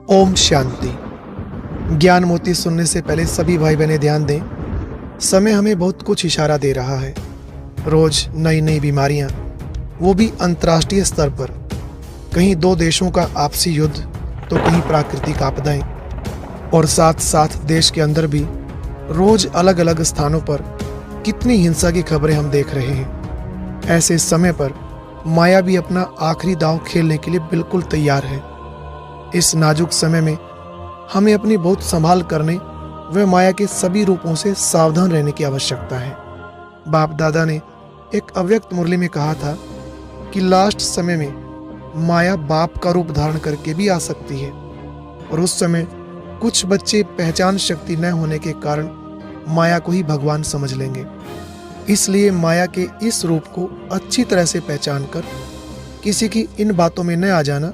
ओम शांति। ज्ञान मोती सुनने से पहले सभी भाई बहनें ध्यान दें, समय हमें बहुत कुछ इशारा दे रहा है। रोज नई नई बीमारियां, वो भी अंतर्राष्ट्रीय स्तर पर। कहीं दो देशों का आपसी युद्ध तो कहीं प्राकृतिक आपदाएं, और साथ साथ देश के अंदर भी रोज अलग अलग स्थानों पर कितनी हिंसा की खबरें हम देख रहे हैं। ऐसे समय पर माया भी अपना आखिरी दांव खेलने के लिए बिल्कुल तैयार है। इस नाजुक समय में हमें अपनी बहुत संभाल करने व माया के सभी रूपों से सावधान रहने की आवश्यकता है। बाप दादा ने एक अव्यक्त मुरली में कहा था कि लास्ट समय में माया बाप का रूप धारण करके भी आ सकती है, और उस समय कुछ बच्चे पहचान शक्ति न होने के कारण माया को ही भगवान समझ लेंगे। इसलिए माया के इस रूप को अच्छी तरह से पहचान कर किसी की इन बातों में न आ जाना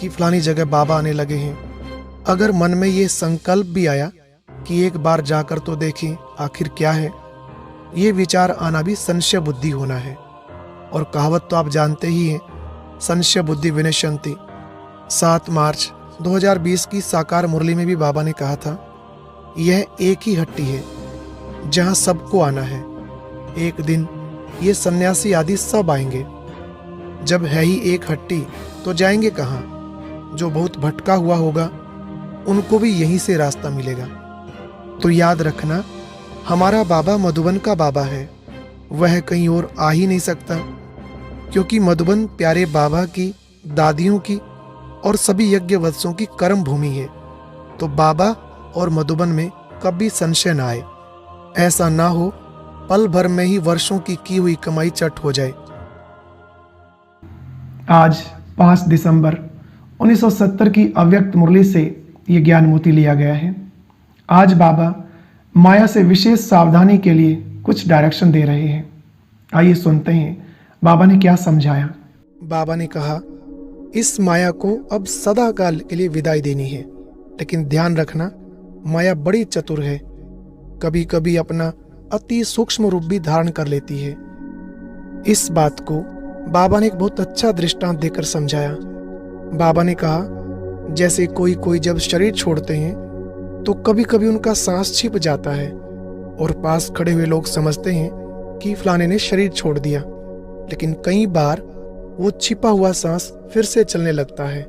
कि फलानी जगह बाबा आने लगे हैं। अगर मन में ये संकल्प भी आया कि एक बार जाकर तो देखें आखिर क्या है, ये विचार आना भी संशय बुद्धि होना है। और कहावत तो आप जानते ही हैं, संशय बुद्धि विनश्यन्ति। 7 मार्च 2020 की साकार मुरली में भी बाबा ने कहा था, यह एक ही हट्टी है जहां सबको आना है। एक दिन ये सन्यासी आदि सब आएंगे। जब है ही एक हट्टी तो जाएंगे कहाँ? जो बहुत भटका हुआ होगा उनको भी यहीं से रास्ता मिलेगा। तो याद रखना, हमारा बाबा मधुबन का बाबा है, वह कहीं और आ ही नहीं सकता, क्योंकि मधुबन प्यारे बाबा की, दादियों की और सभी यज्ञ वत्सों की कर्म भूमि है। तो बाबा और मधुबन में कभी संशय न आए। ऐसा ना हो पल भर में ही वर्षों की हुई कमाई चट हो जाए। आज 5 दिसंबर 1970 की अव्यक्त मुरली से ये ज्ञान मोती लिया गया है। आज बाबा माया से विशेष सावधानी के लिए कुछ डायरेक्शन दे रहे हैं। आइए सुनते हैं बाबा ने क्या समझाया। बाबा ने कहा, इस माया को अब सदा काल के लिए विदाई देनी है, लेकिन ध्यान रखना, माया बड़ी चतुर है। कभी कभी अपना अति सूक्ष्म रूप भी धारण कर लेती है। इस बात को बाबा ने एक बहुत अच्छा दृष्टांत देकर समझाया। बाबा ने कहा, जैसे कोई जब शरीर छोड़ते हैं तो कभी कभी उनका सांस छिप जाता है और पास खड़े हुए लोग समझते हैं कि फलाने ने शरीर छोड़ दिया, लेकिन कई बार वो छिपा हुआ सांस फिर से चलने लगता है।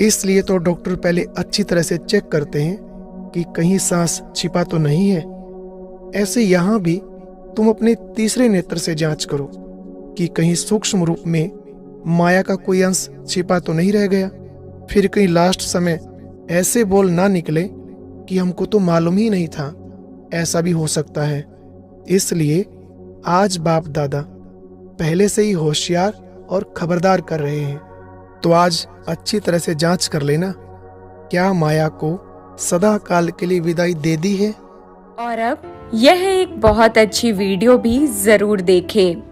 इसलिए तो डॉक्टर पहले अच्छी तरह से चेक करते हैं कि कहीं सांस छिपा तो नहीं है। ऐसे यहाँ भी तुम अपने तीसरे नेत्र से जांच करो कि कहीं सूक्ष्म रूप में माया का कोई अंश छिपा तो नहीं रह गया। फिर कहीं लास्ट समय ऐसे बोल ना निकले कि हमको तो मालूम ही नहीं था, ऐसा भी हो सकता है। इसलिए आज बाप दादा पहले से ही होशियार और खबरदार कर रहे हैं। तो आज अच्छी तरह से जांच कर लेना, क्या माया को सदा काल के लिए विदाई दे दी है। और अब यह एक बहुत अच्छी वीडियो भी जरूर देखें।